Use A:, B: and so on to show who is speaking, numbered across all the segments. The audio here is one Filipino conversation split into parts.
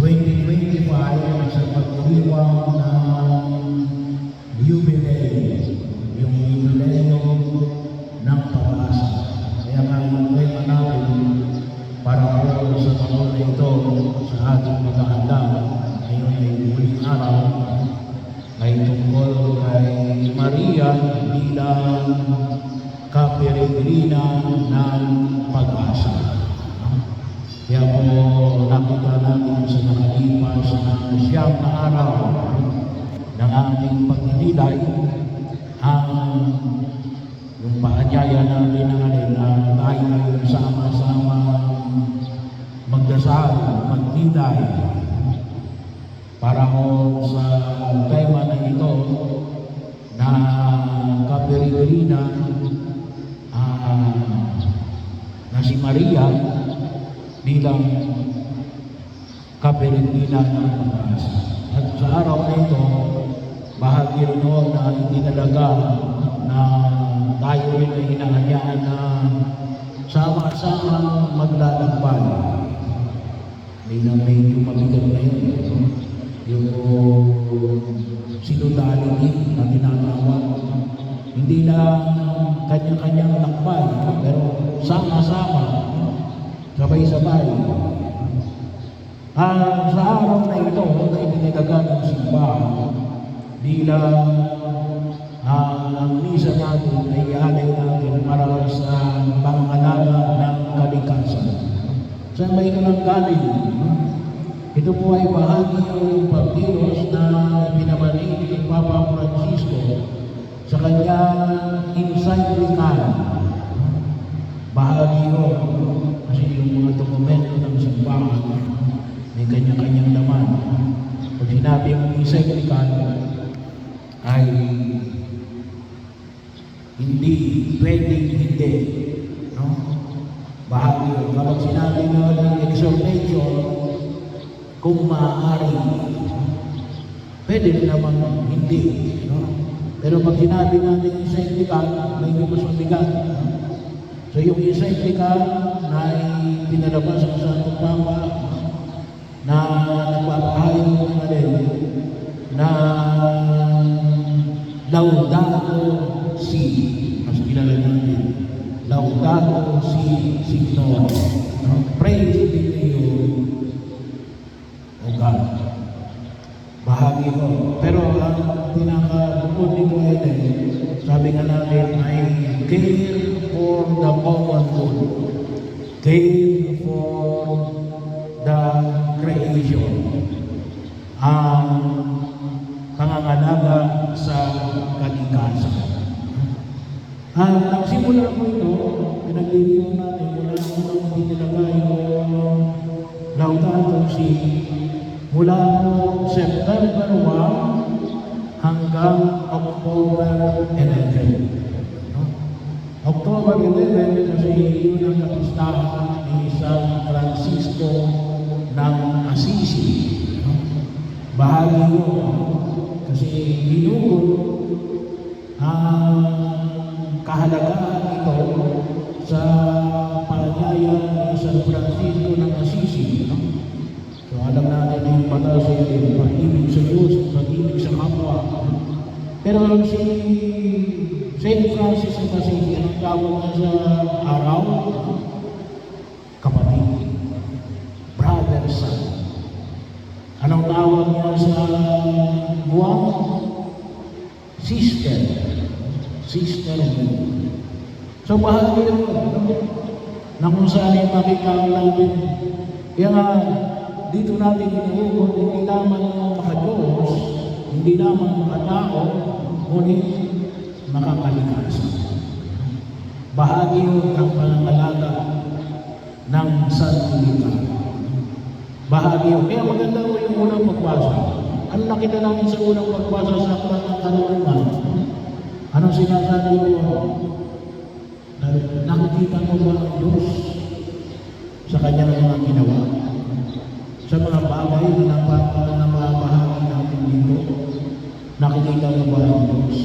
A: 2025 sa pagdiriwang ng jubileo, yung jubileo ng pag-asa. Kaya nga yung tema natin para po sa taon na ito sa ating paghahanda, ngayon ay huling araw, ay tungkol kay Maria bilang kaperegrina ng pag-asa. Kaya po nakita natin sa nakalipas na siyam na araw ng ating pagdidilay yung paanyaya natin na tayo ay sama-sama magdasal, magdilay para po sa tema na ito na kaperegrina na si Maria bilang kaperegrina ng pag-asa. At sa araw na ito, bahagi rin na itinalaga na tayo rin ay hinahayaan na sama-sama maglalakbay. Hindi na medyo mabigat na yun. Yung sinundaligin na tinatawag. Hindi na kanya-kanyang lakbay, pero sama-sama, sabay-sabay. Sa araw na ito, ay pinitaga ng simbahan bilang ang misa natin ay ialay natin para sa pangangalaga ng kalikasan. Sa may galing, ito po ay bahagi ng pagkilos na pinamanig ni Papa Francisco sa kanyang encyclical. Bahagi yun, kasi yung mga dokumento ng simbahan may kanya-kanyang laman. Pag sinabi mong encyclical, ay hindi pwedeng hindi. No? Bahagi yun. Kapag sinabi nga ng exhortation, kung maaari, pwede naman hindi. No? Pero pag sinabi natin encyclical, may mas mabigat. So yung encyclical na pinalabas ng Santo Papa na nagpapahayag na rin na Laudato Si, mas kilala natin, Laudato Si Signor. Praise be to you, O God. Bahagi ko. Pero ang pinaka-bukod nito ay sabi nga natin ay care for the common good. Care for the creation. Ang pangangalaga sa kalikasan. Nagsimula po ito, pinagliliw natin mula nung pinilagay yung Laudato Si mula September 1 hanggang October 11. No? October 11 kasi yun ang kapistahan ni San Francisco ng Assisi. No? Bahagi yun kasi hinugod ang kahalagaan ito sa paanyaya ni San Francisco ng Assisi. No? So alam natin na yung batas ay pag-ibig sa Diyos, pag-ibig sa kapwa. Pero si St. Francis of Assisi, anong tawag niya sa araw? Kapatid. Brother, son. Anong tawag niya sa buwan? Sister. Sister moon. So bahagi yun na kung saan ay makikita natin. Kaya nga, dito natin inuukot, hindi naman maka-Diyos, hindi naman maka-tao, ngunit makakalikasan. Bahagi yun ng pangangalaga ng sanlibutan. Bahagi yun. Kaya maganda ko yung unang pagbasa. Ano nakita namin sa unang pagbasa sa aklat ng Karunungan? Anong sinasabi mo? Nakikita mo ba ang Diyos sa kanyang mga ginawa? Sa mga bagay na napapahagi natin dito, nakikita mo ba ang Diyos?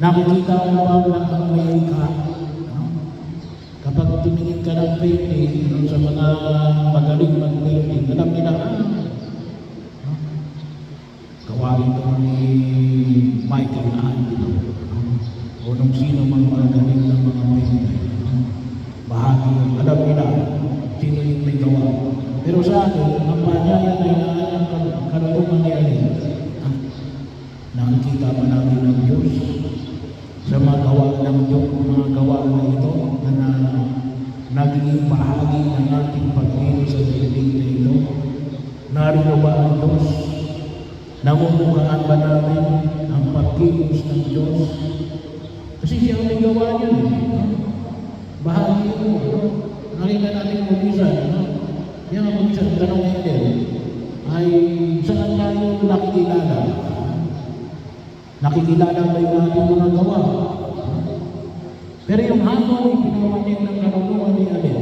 A: Nakikita mo ba ang may ka? Kapag tumingin ka ng painting, sa mga magaling mag-painting, alam nila, bahagi ito ni Michelangelo, no? O nung sino mang magagaling ng mga painter, no? Bahagi yun. Alam nila sino yung may gawa. Pero sa akin, ang panyayan ay naalang karunungan niya rin. Nakikita pa namin ng Diyos sa mga gawa ng Diyos, mga gawa na ito na naging bahagi ng ating pagkilos sa daigdig na ito. Narito ba ang Diyos? Namumukhaan ba namin ang pagkilos ng Diyos? Kasi siya ang may gawa niya. Bahagi ito. Nakita natin kung isa. Yan ang isa, tanong natin, ay saan tayo nakikilala? Nakikilala ba yung ating mga gawa? Pero yung habang pinamanin ng karunungan ni Adel,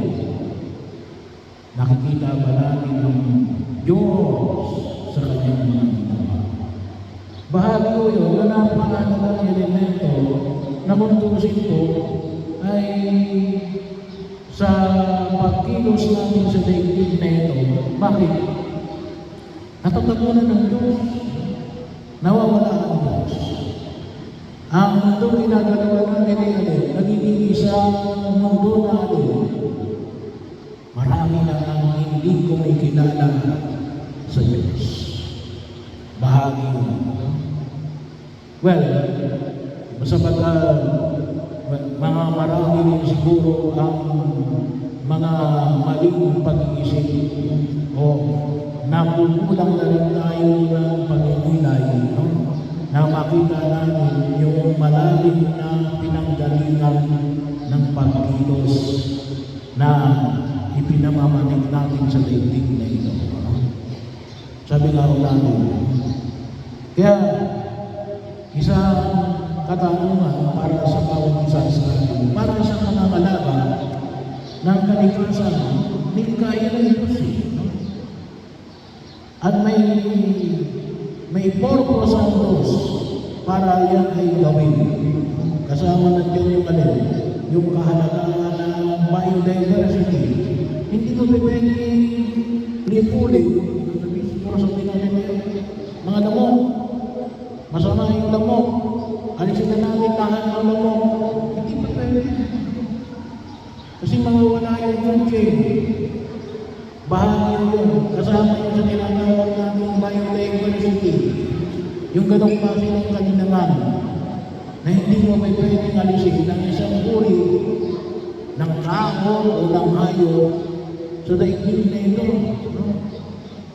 A: nakikita ba natin ang Diyos sa kanyang mga ginawa? Bahagi ko yun, na napakalagang elemento na kung tusin ko ay sa pagkilos natin sa daigdig na ito. Bakit? Natatapunan ng Diyos. Nawawala ang Diyos. Ang mundo ginagalawa natin ni Adel, nagiging isang mundo na Adel. Marami na ang hindi ko may kilala sa Diyos. Bahagi yun. Well, masapat mga marami rin siguro ang mga maling pag-iisip o napupulang na rin tayo ng pag-inilay, no? Na makita natin yung malalim na pinanggalingan ng pagkilos na ipinamamanig natin sa daigdig na ito. Sabi nga ko natin, kaya isang katanungan para sa bawat isa sa atin, para sa mga malaga ng kalikasan, hindi kaya ng Diyos. At may purpose ang Diyos para yan ay gawin. Kasama natin yung yung kahalagaan ng biodiversity. Hindi ko pwedeng lipulin. Siguro sabihin natin mga lamok. Masama yung lamok. Alisin na natin lahat ng lamok. Hindi pa pwede. Kasi mawawala yung food chain. Bahagi yun. Kasama yun sa tinatawag natin biodiversity. Yung ganong klase ng kalinangan na hindi mo may pwedeng alisin ng isang uri ng tao o ng hayop sa daigdig na ito.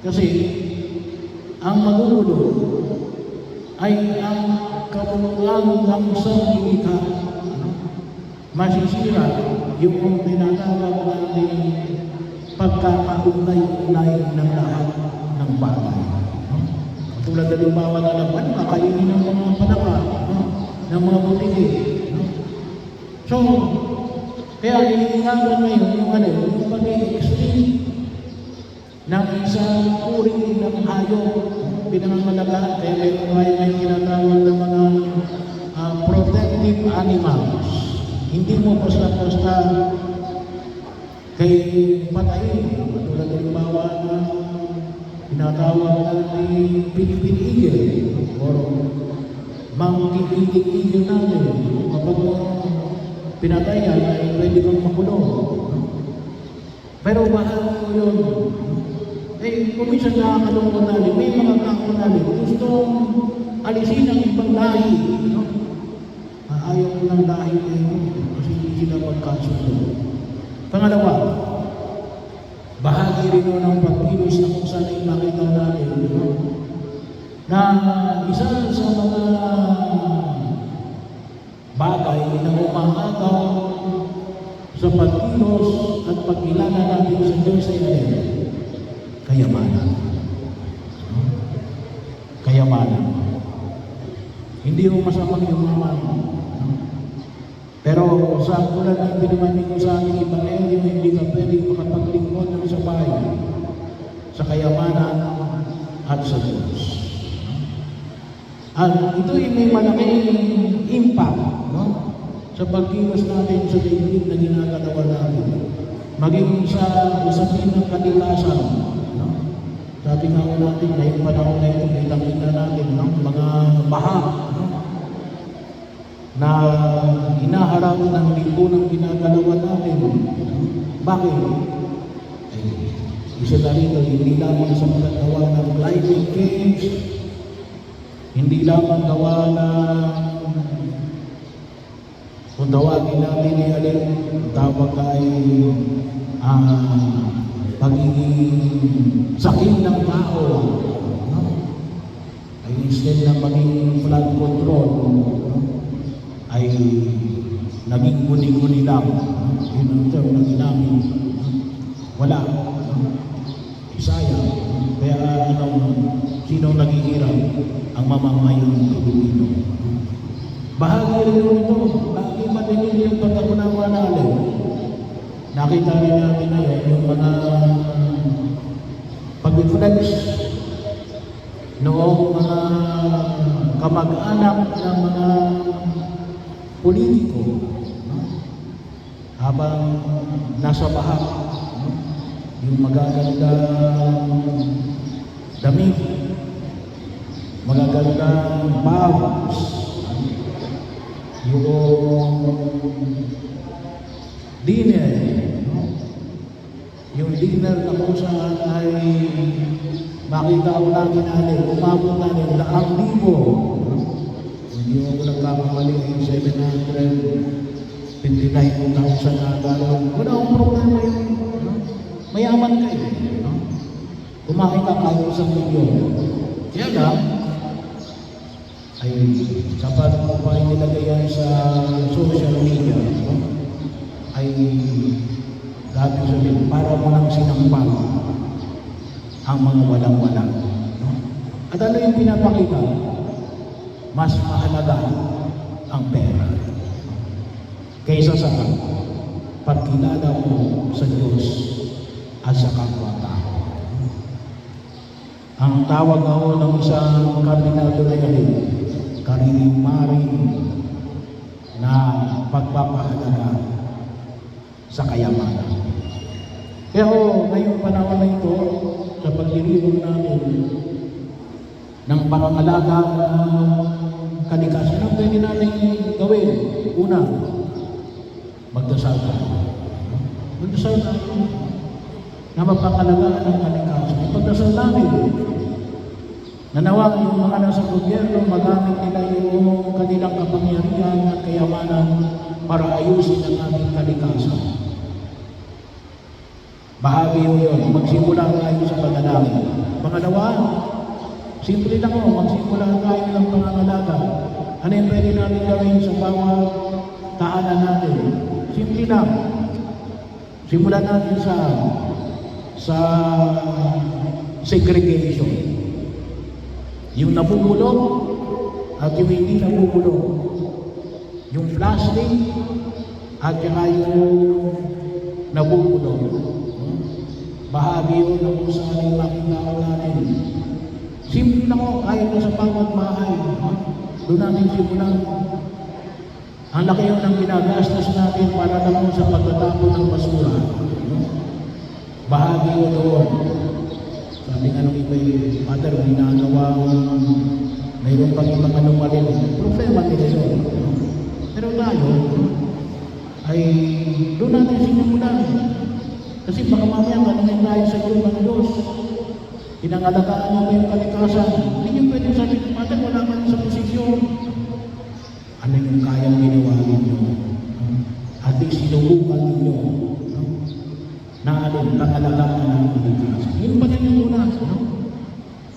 A: Kasi ang magugulo ay ang kabuuan ng sanlilikha. Masisira yung tinatawag natin pagkakaugnay-ugnay ng lahat ng bagay. Tulad na lumawa na laban, makainin ng mga panaka, ng mga butiki. So, kaya iniingalan ngayon yung pag-i-extreme ng isang uri ng hayop, pinamamalagaan, kaya may tinatawag ng mga protective animals. Hindi mo basta-basta kay patayin, tulad ng bawa na tinatawag natin Philippine Eagle or Mountain Eagle natin. Kapag pinatayan ay pwede kang makulong. Pero bahagi ko yun. Kuminsan nakakalungkot natin, may mga tao natin gustong alisin ang ibang lahi. Ayaw ko ng lahi kayo kasi hindi sila magkasundo. Pangalawa, bahagi rin ng pagkilos na kung saan ay makita natin na isa sa mga bagay na umahagaw sa pagkilos at pagkilala natin sa Diyos ay kayamanan. Kayamanan. Hindi mo masamang yumaman. Pero sa tulad ng pinamanin ko sa ating Ebanghelyo, hindi ka pwedeng makapaglingkod ng sabay sa kayamanan at sa Diyos. At ito'y may malaking impact, no? Sa pagkilos natin sa daigdig na ginagalawa natin. Maging sa usapin ng kalikasan, no? Sabi makita ko natin ngayong panahon na ito, kitang-kita natin, no? Mga baha, no? Na hinaharap ng lipunang ginagalawan natin. Bakit? Ay, isa na rito, hindi lamang sa paggawa ng climate change, hindi lamang gawa ng kung tawagin natin ni Alin, tawag ay pagiging sakin ng tao, no? Ay instead na maging flood control, no? Ay naging guni-guni lang, no? Yun ang term na ginamit, no? Wala, no? Sayang, kaya sino naghihirap? Ang mamamayan ng Pilipino. Bahagi rin ito, bakit matinig yung pagkakunawa natin? Nakita rin natin ngayon yung mga pag-reflex noong mga kamag-anak ng mga politiko, no? Habang nasa baha, no? Yung magagandang damit, magagandang bags, yung dinner, no? Yung dinner na kung saan ay makita ko natin natin, umabot natin 100,000. Hindi ako nagkakamali, 759,000 na gano'n. Wala akong problema yun, no? Mayaman kayo, no? Kumain ka kayo sa milyon. Kaya lang, ay sapat mo pa inilagay yan sa social media, no? Ay dapat sabihin, para mo nang sinampal ang mga walang-wala, no? At ano yung pinapakita? Mas mahalaga ang pera kaysa sa pagkilala mo sa Diyos at sa kapwa-tao. Ang tawag ako ng isang kardinal na yan, karinimaring na pagpapahalaga sa kayamanan. Kaya ngayong panahon na ito, sa pagdiriwang namin ng pangangalaga ng kalikasan, ang pwede natin gawin? Una, magdasal tayo. Magdasal tayo na mapangalagaan ng kalikasan. Pagdasal namin, nanawa yung mga nasa gobyerno, magamit nila yung kanilang kapangyarihan at kayamanan para ayusin ang ating kalikasan. Bahagi yun, magsimula tayo sa panalangin. Pangalawa, simple lang o, magsimula tayo ng pangangalaga. Ano yung pwede natin gawin sa bawat tahanan natin? Simple lang. Simulan natin sa segregation. Yung nabubulok at yung hindi nabubulok. Yung plastic at saka yung nabubulok. Bahagi yun na kung saan yung makita natin. Simple lang o, kahit na sa bawat bahay. Doon natin simulan. Ang laki yun ng ginagastos natin para naman sa pagtatapon ng basura. Bahagi yun doon. Sabi nga nung iba yung Father, ginagawa mayroon pang ibang anomalin. Problema nila yun. Pero tayo, ay doon natin sinimulan. Kasi baka mamaya kanangin tayo sa iyo ng Diyos. Pinangalagaan mo yung kalikasan. Hindi nyo pwedeng sabihin, Father, wala ka sa posisyon. Ano yung kayang ginawa ninyo? At least sinubukan ninyo. Na alin, pangalagaan ng kalikasan. Yun pa rin yung una. No?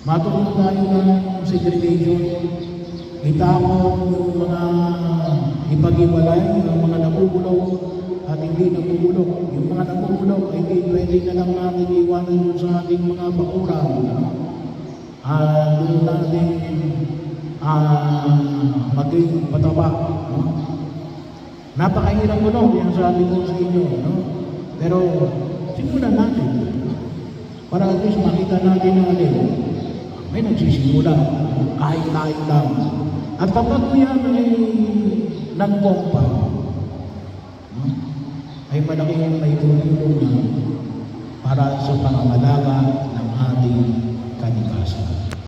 A: Matulog tayo ng segregation. Itawag yung mga ipag-iwalay, yung mga nabubulok at hindi nabubulok. Yung mga nabubulok ay hindi pwede na lang natin iwanan yun sa ating mga bakuran. Doon natin maging pataba. No? Napakahirap ko no, yung sabi ko sa inyo. No? Pero simulan natin. Para at least makita natin na may nagsisimula. Kahit lang. At kapag yan ay nag-compound, ay malaki yung may tulong na para sa pangangalaga